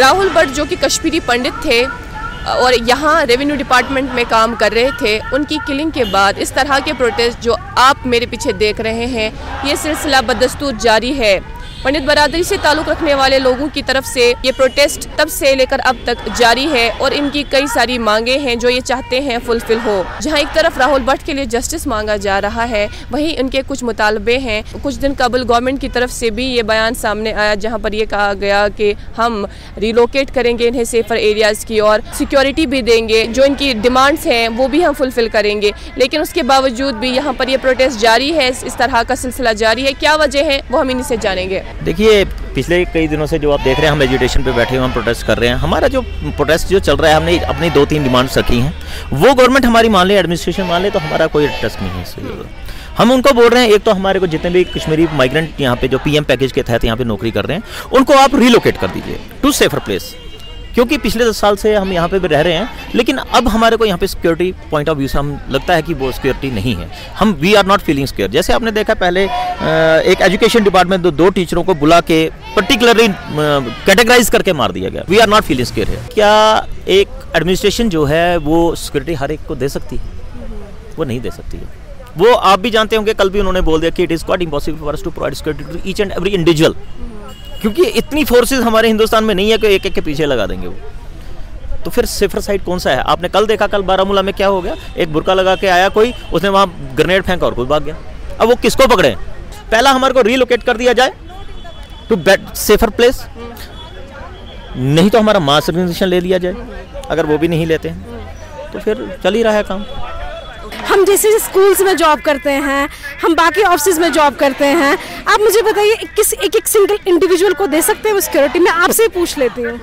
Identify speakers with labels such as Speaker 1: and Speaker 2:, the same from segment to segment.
Speaker 1: राहुल भट्ट जो कि कश्मीरी पंडित थे और यहाँ रेवेन्यू डिपार्टमेंट में काम कर रहे थे, उनकी किलिंग के बाद इस तरह के प्रोटेस्ट जो आप मेरे पीछे देख रहे हैं, ये सिलसिला बदस्तूर जारी है। पंडित बरादरी से ताल्लुक़ रखने वाले लोगों की तरफ से ये प्रोटेस्ट तब से लेकर अब तक जारी है और इनकी कई सारी मांगे हैं जो ये चाहते हैं फुलफिल हो। जहां एक तरफ राहुल भट्ट के लिए जस्टिस मांगा जा रहा है, वहीं इनके कुछ मुतालबे हैं। कुछ दिन कबल गवर्नमेंट की तरफ से भी ये बयान सामने आया जहां पर ये कहा गया कि हम रिलोकेट करेंगे इन्हें सेफर एरियाज़ की और सिक्योरिटी भी देंगे, जो इनकी डिमांड्स हैं वो भी हम फुलफिल करेंगे। लेकिन उसके बावजूद भी यहाँ पर ये प्रोटेस्ट जारी है, इस तरह का सिलसिला जारी है। क्या वजह है वो हम इन्हीं से जानेंगे।
Speaker 2: देखिए, पिछले कई दिनों से जो आप देख रहे हैं, हम एजुटेशन पे बैठे हुए हम प्रोटेस्ट कर रहे हैं। हमारा जो प्रोटेस्ट जो चल रहा है, हमने अपनी 2-3 डिमांड्स रखी हैं, वो गवर्नमेंट हमारी मान ले, एडमिनिस्ट्रेशन मान ले, तो हमारा कोई इंटरेस्ट नहीं है इससे। हम उनको बोल रहे हैं, एक तो हमारे को जितने भी कश्मीरी माइग्रेंट यहाँ पे जो पीएम पैकेज के तहत यहाँ पे नौकरी कर रहे हैं, उनको आप रिलोकेट कर दीजिए टू सेफर प्लेस, क्योंकि पिछले 10 साल से हम यहाँ पे भी रह रहे हैं, लेकिन अब हमारे को यहाँ पे सिक्योरिटी पॉइंट ऑफ व्यू से हम लगता है कि वो सिक्योरिटी नहीं है। हम we are not feeling secure. जैसे आपने देखा पहले एक एजुकेशन डिपार्टमेंट 2 टीचरों को बुला के पर्टिकुलरली कैटेगराइज करके मार दिया गया। We are not feeling secure है। क्या एक एडमिनिस्ट्रेशन जो है वो सिक्योरिटी हर एक को दे सकती है? वो नहीं दे सकती है। वो आप भी जानते होंगे, कल भी उन्होंने बोल दिया कि it is quite impossible for us to provide security to each and every individual, क्योंकि इतनी फोर्सेस हमारे हिंदुस्तान में नहीं है कि एक एक के पीछे लगा देंगे वो। तो फिर सेफर साइड कौन सा है? आपने कल देखा, कल बारामूला में क्या हो गया, एक बुर्का लगा के आया कोई, उसने वहाँ ग्रेनेड फेंका और कोई भाग गया। अब वो किसको पकड़े? पहला हमारे को रिलोकेट कर दिया जाए टू सेफर प्लेस, नहीं तो हमारा मास रिकग्निशन ले लिया जाए। अगर वो भी नहीं लेते हैं तो फिर चल ही रहा है काम।
Speaker 3: हम जैसे स्कूल्स में जॉब करते हैं, हम बाकी ऑफिस में जॉब करते हैं, आप मुझे बताइए एक सिंगल इंडिविजुअल को दे सकते हैं वो सिक्योरिटी? मैं आपसे ही पूछ लेती हूँ।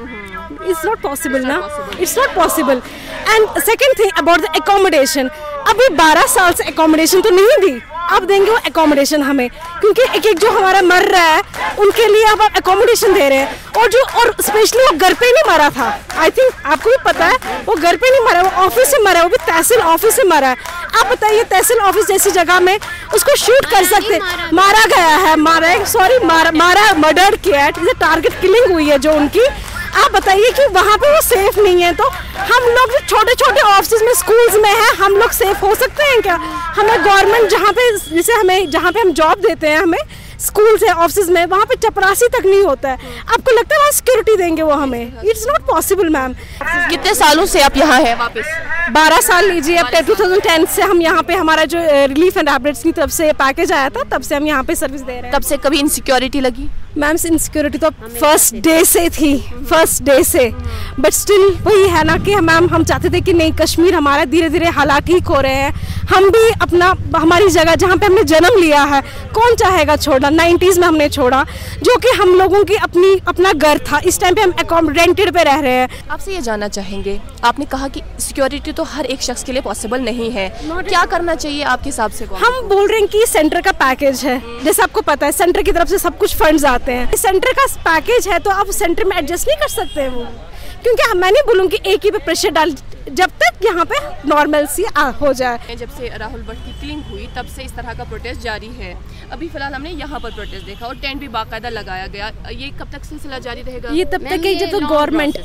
Speaker 3: इट्स नॉट पॉसिबल ना, it's not possible. And second thing about the accommodation, अभी 12 साल से एकोमोडेशन तो नहीं दी, अब देंगे वो एकोमोडेशन हमें, क्योंकि एक जो हमारा मर रहा है उनके लिए अब आप एकोमोडेशन दे रहे हैं। और स्पेशली वो घर पे नहीं मरा था, आई थिंक आपको भी पता है, वो घर पे नहीं मरा, वो ऑफिस से मरा, वो भी तहसील ऑफिस से मरा है। आप बताइए, तहसील ऑफिस जैसी जगह में उसको शूट कर सकते? मारा गया है, मर्डर किया है, टारगेट किलिंग हुई है जो उनकी। आप बताइए कि वहाँ पे वो सेफ नहीं है, तो हम लोग जो छोटे छोटे ऑफिस में, स्कूल्स में हैं, हम लोग सेफ हो सकते हैं क्या? हमें गवर्नमेंट जहाँ पे हम जॉब देते हैं, हमें स्कूल्स है, ऑफिस में, वहाँ पे चपरासी तक नहीं होता है। आपको लगता है वहाँ सिक्योरिटी देंगे वो हमें? It's not possible ma'am.
Speaker 1: कितने सालों से आप यहाँ हैं वापस?
Speaker 3: 12 साल लीजिए। अब 2010 से हम यहाँ पे, हमारा जो रिलीफ एंड हैबिटेट्स की तरफ से पैकेज आया था, तब से हम यहाँ पे सर्विस दे रहे हैं।
Speaker 1: तब से कभी इनसिक्योरिटी लगी?
Speaker 3: मैम इनसिक्योरिटी तो फर्स्ट डे से थी, फर्स्ट डे से, बट स्टिल वही है ना कि मैम हम चाहते थे कि नहीं, कश्मीर हमारा धीरे धीरे हालात ठीक हो रहे हैं, हम भी हमारी जगह जहाँ पे हमने जन्म लिया है, कौन चाहेगा छोड़ना? 90s में हमने छोड़ा, जो कि हम लोगों की अपना घर था। इस टाइम पे हम रेंटेड पे रह रहे हैं।
Speaker 1: आपसे ये जानना चाहेंगे, आपने कहा कि सिक्योरिटी तो हर एक शख्स के लिए पॉसिबल नहीं है, क्या करना चाहिए आपके हिसाब से?
Speaker 3: हम बोल रहे हैं कि सेंटर का पैकेज है, जैसे आपको पता है सेंटर की तरफ से सब कुछ फंड्स आते हैं, सेंटर का पैकेज है, तो आप सेंटर में एडजस्ट नहीं कर सकते हैं वो, क्योंकि मैं नहीं बोलूँगी एक ही पे प्रेशर डाल, जब तक यहाँ पे नॉर्मल सी हो जाए।
Speaker 1: जब से राहुल भट्ट की किलिंग हुई तब से इस तरह का प्रोटेस्ट जारी है। अभी फिलहाल हमने यहाँ पर प्रोटेस्ट देखा और टेंट भी बाकायदा लगाया गया। ये कब तक सिलसिला जारी रहेगा?
Speaker 3: ये तब तक जब तक गवर्नमेंट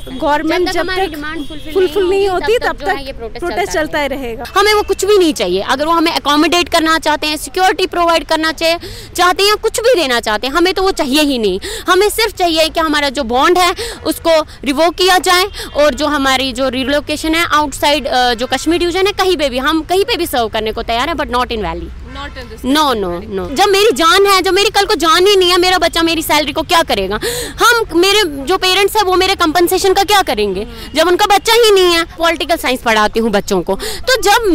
Speaker 3: जब तक फुलफिल नहीं होती तब तक प्रोटेस्ट चलता ही रहेगा।
Speaker 4: हमें वो कुछ भी नहीं चाहिए। अगर वो हमें अकोमोडेट करना चाहते हैं, सिक्योरिटी प्रोवाइड करना चाहते हैं, कुछ भी देना चाहते हैं, हमें तो वो चाहिए ही नहीं। हमें सिर्फ चाहिए कि हमारा जो बॉन्ड है उसको रिवोक किया जाए और जो हमारी जो रिलोकेशन है आउटसाइड जो कश्मीर डिवीजन है, कहीं पे भी हम कहीं पे भी सर्व करने को तैयार है, but not in valley. No no no. जब मेरी जान है, जब मेरी कल को जान ही नहीं है, मेरा बच्चा मेरी सैलरी को क्या करेगा? मेरे जो पेरेंट्स है वो मेरे कंपनसेशन का क्या करेंगे जब उनका बच्चा ही नहीं है? पॉलिटिकल साइंस पढ़ाती हूँ बच्चों को, तो जब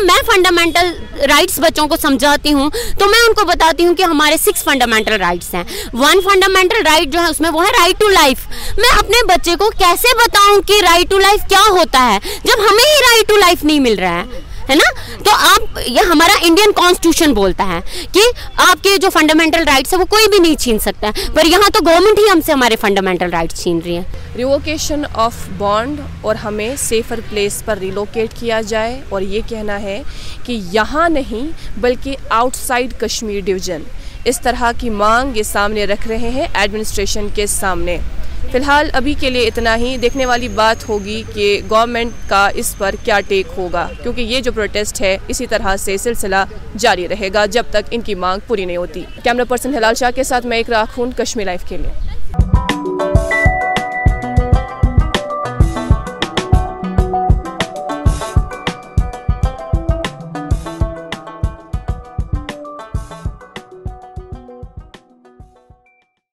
Speaker 4: मैं फंडामेंटल राइट्स बच्चों को समझाती हूँ तो मैं उनको बताती हूँ कि हमारे 6 फंडामेंटल राइट्स हैं। 1 फंडामेंटल राइट जो है उसमें वो है राइट टू लाइफ। मैं अपने बच्चे को कैसे बताऊँ कि राइट टू लाइफ क्या होता है जब हमें ही राइट टू लाइफ नहीं मिल रहा है ना? तो ये हमारा इंडियन कॉन्स्टिट्यूशन बोलता है कि आपके जो फंडामेंटल राइट्स है वो कोई भी नहीं छीन सकता है, पर यहाँ तो गवर्नमेंट ही हमसे हमारे फंडामेंटल राइट्स छीन रही है।
Speaker 1: रिवोकेशन ऑफ बॉन्ड और हमें सेफर प्लेस पर रिलोकेट किया जाए, और ये कहना है कि यहाँ नहीं बल्कि आउटसाइड कश्मीर डिवीजन। इस तरह की मांग ये सामने रख रहे हैं एडमिनिस्ट्रेशन के सामने। फ़िलहाल अभी के लिए इतना ही। देखने वाली बात होगी कि गवर्नमेंट का इस पर क्या टेक होगा, क्योंकि ये जो प्रोटेस्ट है इसी तरह से सिलसिला जारी रहेगा जब तक इनकी मांग पूरी नहीं होती। कैमरा पर्सन हिलाल शाह के साथ मैं इकरा खून, कश्मीर लाइव के लिए।